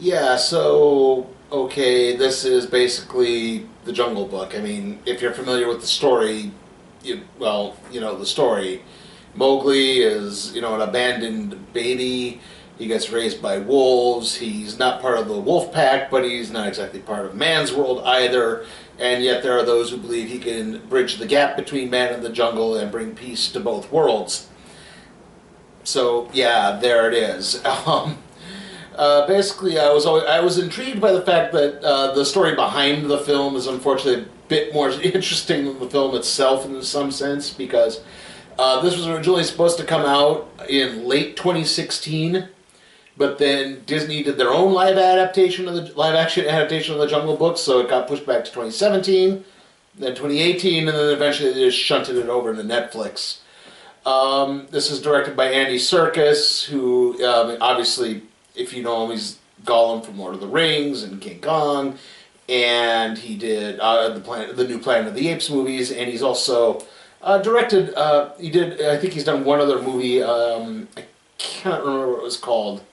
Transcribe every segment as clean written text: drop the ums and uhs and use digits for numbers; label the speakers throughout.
Speaker 1: Yeah, so, okay, this is basically the Jungle Book. I mean, if you're familiar with the story, you know the story. Mowgli is, an abandoned baby. He gets raised by wolves. He's not part of the wolf pack, but he's not exactly part of man's world either. And yet there are those who believe he can bridge the gap between man and the jungle and bring peace to both worlds. So, yeah, there it is. Basically, I was intrigued by the fact that the story behind the film is unfortunately a bit more interesting than the film itself in some sense, because this was originally supposed to come out in late 2016, but then Disney did their own live action adaptation of the Jungle Book, so it got pushed back to 2017, then 2018, and then eventually they just shunted it over to Netflix. This is directed by Andy Serkis, who obviously, if you know him, he's Gollum from Lord of the Rings and King Kong, and he did the new Planet of the Apes movies, and he's also directed. He did. I think he's done one other movie. I can't remember what it was called.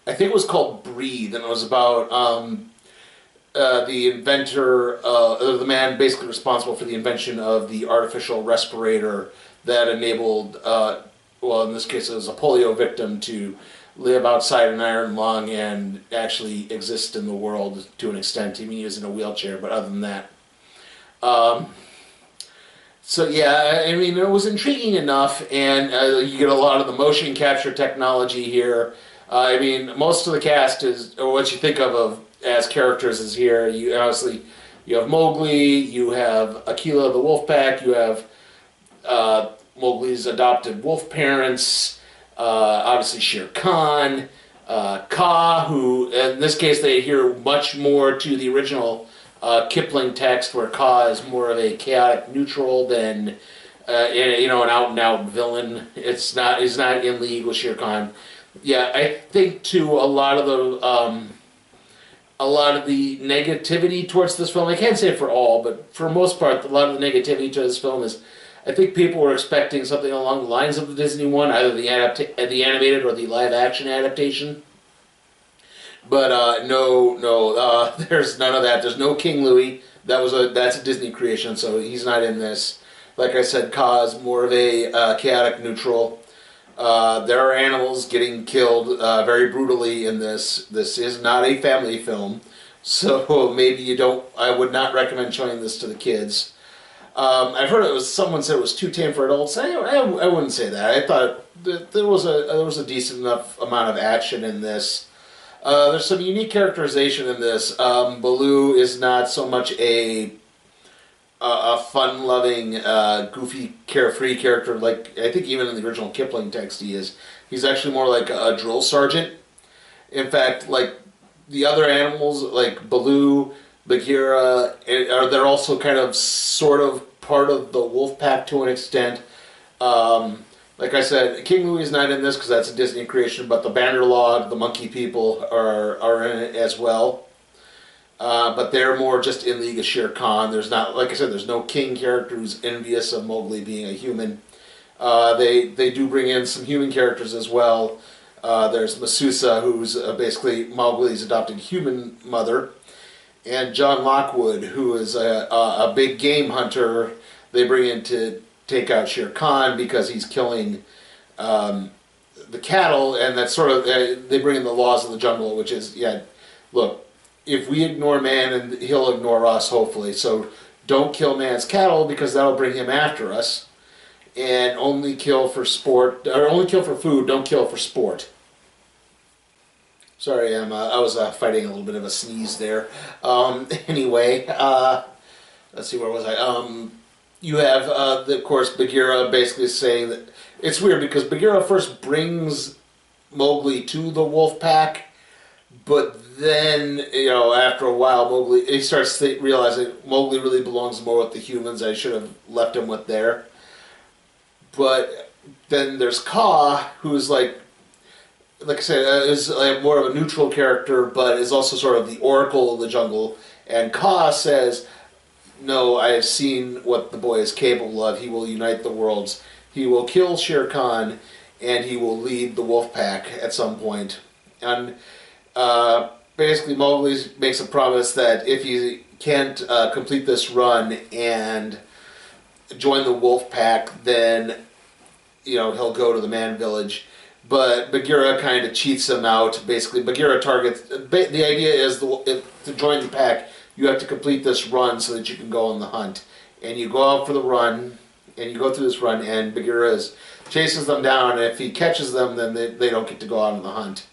Speaker 1: I think it was called Breathe, and it was about the inventor, the man basically responsible for the invention of the artificial respirator that enabled, well, in this case, it was a polio victim to live outside an iron lung and actually exist in the world to an extent. I mean, he was in a wheelchair, but other than that. So yeah, I mean, it was intriguing enough, and you get a lot of the motion capture technology here. I mean, most of the cast is, or what you think of as characters is here. You obviously, you have Mowgli, you have Akela the wolf pack, you have Mowgli's adopted wolf parents, obviously Shere Khan, Kaa, who in this case they adhere much more to the original Kipling text, where Kaa is more of a chaotic neutral than an out and out villain. He's not in league with Shere Khan. Yeah, I think too a lot of the negativity towards this film, I can't say for all, but for the most part, a lot of the negativity to this film is, I think people were expecting something along the lines of the Disney one, either the animated or the live action adaptation. But no, there's none of that. There's no King Louie. That's a Disney creation, so he's not in this. Like I said, Kaa is more of a chaotic neutral. There are animals getting killed very brutally in this. This is not a family film, so maybe you don't. I would not recommend showing this to the kids. I've heard someone said it was too tame for adults. I wouldn't say that. I thought that there was a decent enough amount of action in this. There's some unique characterization in this. Baloo is not so much a fun-loving, goofy, carefree character like I think even in the original Kipling text he is. He's actually more like a drill sergeant. In fact, like the other animals, like Baloo, Bagheera, they're also kind of sort of part of the wolf pack to an extent. Like I said, King Louie is not in this because that's a Disney creation, but the Bannerlog, the Monkey People are in it as well. But they're more just in league of Shere Khan. There's not, like I said, there's no king character who's envious of Mowgli being a human. They do bring in some human characters as well. There's Masusa, who's basically Mowgli's adopted human mother, and John Lockwood, who is a big game hunter. They bring in to take out Shere Khan because he's killing the cattle, and that's sort of they bring in the laws of the jungle, which is, yeah, look, if we ignore man, and he'll ignore us, hopefully. So don't kill man's cattle because that'll bring him after us. And only kill for sport, or only kill for food. Don't kill for sport. Sorry, I was fighting a little bit of a sneeze there. Anyway, let's see, where was I? You have, of course, Bagheera basically saying that it's weird because Bagheera first brings Mowgli to the wolf pack. But then, after a while, he starts realizing Mowgli really belongs more with the humans. I should have left him with there. But then there's Kaa, who's like I said, is more of a neutral character, but is also sort of the oracle of the jungle. And Kaa says, "No, I have seen what the boy is capable of. He will unite the worlds. He will kill Shere Khan, and he will lead the wolf pack at some point." And basically Mowgli makes a promise that if he can't complete this run and join the wolf pack, then he'll go to the man village. But Bagheera kind of cheats him out. Basically, Bagheera targets. The idea is to join the pack, you have to complete this run so that you can go on the hunt. And you go out for the run, and you go through this run, and Bagheera chases them down. And if he catches them, then they don't get to go out on the hunt.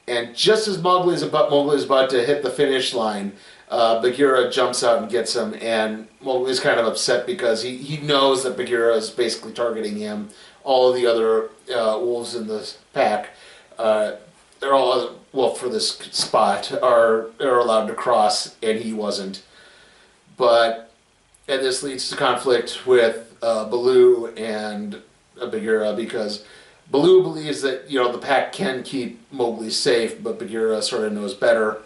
Speaker 1: And just as Mowgli is about to hit the finish line, Bagheera jumps out and gets him. And Mowgli's kind of upset because he knows that Bagheera is basically targeting him. All of the other wolves in the pack, they're all for this spot are allowed to cross, and he wasn't. And this leads to conflict with Baloo and Bagheera because Baloo believes that the pack can keep Mowgli safe, but Bagheera sort of knows better.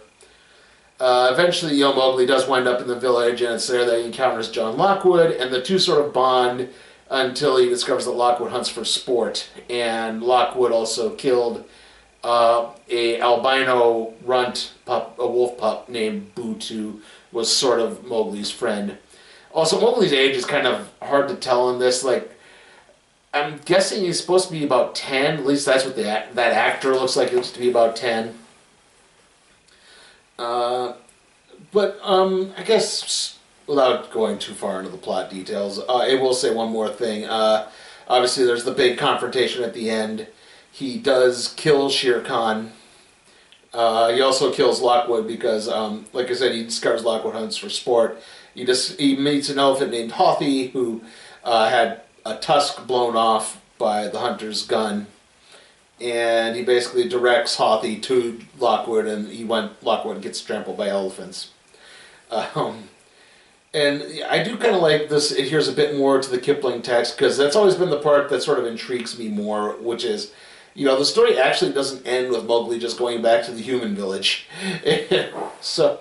Speaker 1: Eventually, Mowgli does wind up in the village, and it's there that he encounters John Lockwood, and the two sort of bond until he discovers that Lockwood hunts for sport. And Lockwood also killed a albino runt pup, a wolf pup named Boot, who was sort of Mowgli's friend. Also, Mowgli's age is kind of hard to tell in this. Like, I'm guessing he's supposed to be about 10. At least that's what that actor looks like. He looks to be about 10. I guess without going too far into the plot details, I will say one more thing. Obviously, there's the big confrontation at the end. He does kill Shere Khan. He also kills Lockwood because, like I said, he discovers Lockwood hunts for sport. He meets an elephant named Hathi who had a tusk blown off by the hunter's gun. And he basically directs Hathi to Lockwood, and Lockwood gets trampled by elephants. And I do kind of like this. It adheres a bit more to the Kipling text, because that's always been the part that sort of intrigues me more, which is, the story actually doesn't end with Mowgli just going back to the human village. So,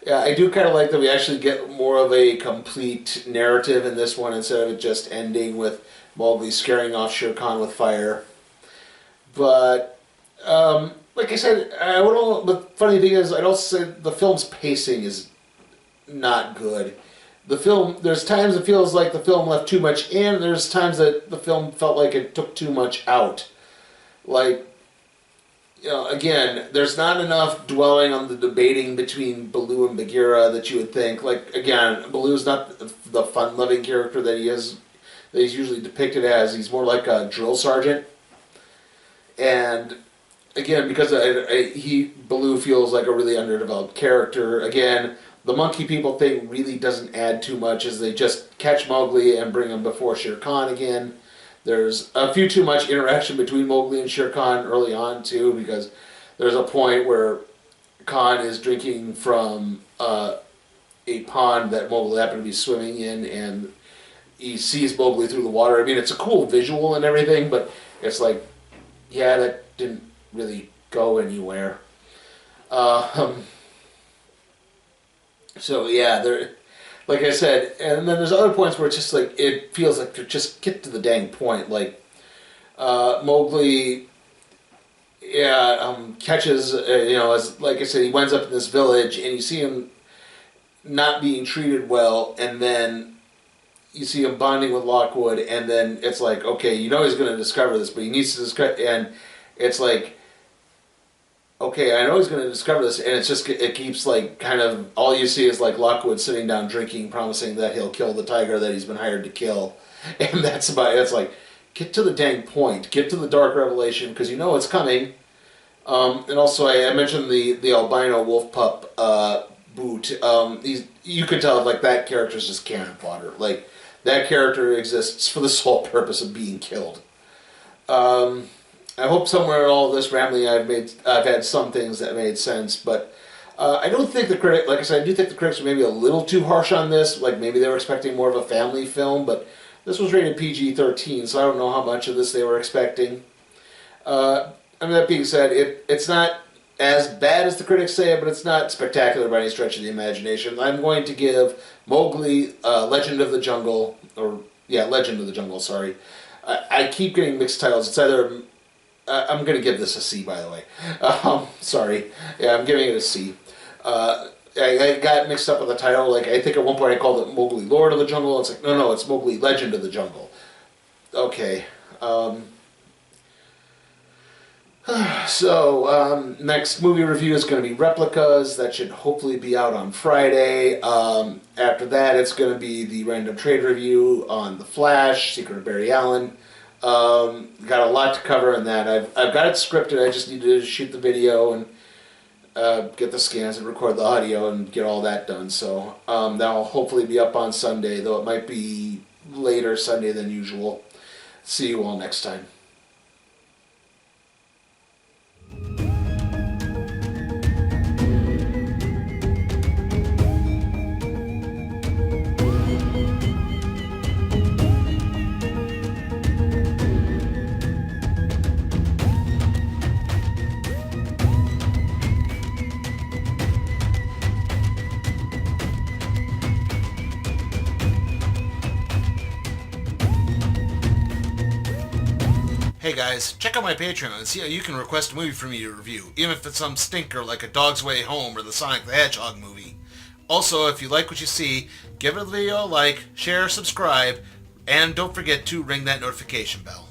Speaker 1: yeah, I do kind of like that we actually get more of a complete narrative in this one, instead of it just ending with Mowgli scaring off Shere Khan with fire. But, like I said, the funny thing is, I'd also say the film's pacing is not good. There's times it feels like the film left too much in, there's times that the film felt like it took too much out. Like, again, there's not enough dwelling on the debating between Baloo and Bagheera that you would think. Like, again, Baloo's not the fun-loving character that he's usually depicted as. He's more like a drill sergeant. And again, because Baloo feels like a really underdeveloped character. Again, the monkey people thing really doesn't add too much, as they just catch Mowgli and bring him before Shere Khan again. There's a few too much interaction between Mowgli and Shere Khan early on too, because there's a point where Khan is drinking from a pond that Mowgli happened to be swimming in, and he sees Mowgli through the water. I mean, it's a cool visual and everything, but it's like, yeah, that didn't really go anywhere. So yeah, like I said, and then there's other points where it's just like, it feels like to just get to the dang point. Like, Mowgli, catches, as like I said, he winds up in this village, and you see him not being treated well, and then you see him bonding with Lockwood, and then it's like, okay, he's going to discover this, but he needs to discover, and it's like, okay, I know he's going to discover this, and it keeps like, kind of, all you see is like Lockwood sitting down drinking, promising that he'll kill the tiger that he's been hired to kill, and that's about it. It's like, get to the dang point, get to the dark revelation, because you know it's coming. And also, I mentioned the albino wolf pup, Boot. You could tell, like, that character's just cannon fodder. Like, that character exists for the sole purpose of being killed. I hope somewhere in all this rambling I've had some things that made sense, but I don't think the critic, like I said, I do think the critics were maybe a little too harsh on this. Like, maybe they were expecting more of a family film, but this was rated PG-13, so I don't know how much of this they were expecting. That being said, it's not as bad as the critics say, but it's not spectacular by any stretch of the imagination. I'm going to give Mowgli, Legend of the Jungle, sorry. I keep getting mixed titles. It's either I'm going to give this a C, by the way. Sorry. Yeah, I'm giving it a C. I got mixed up with the title. Like, I think at one point I called it Mowgli Lord of the Jungle. It's like, no, it's Mowgli Legend of the Jungle. Okay. Next movie review is going to be Replicas. That should hopefully be out on Friday. After that, it's going to be the Random Trade review on The Flash, Secret of Barry Allen. Got a lot to cover in that. I've got it scripted. I just need to shoot the video and get the scans and record the audio and get all that done. So that'll hopefully be up on Sunday, though it might be later Sunday than usual. See you all next time. Hey guys, check out my Patreon and see how you can request a movie for me to review, even if it's some stinker like A Dog's Way Home or the Sonic the Hedgehog movie. Also, if you like what you see, give the video a like, share, subscribe, and don't forget to ring that notification bell.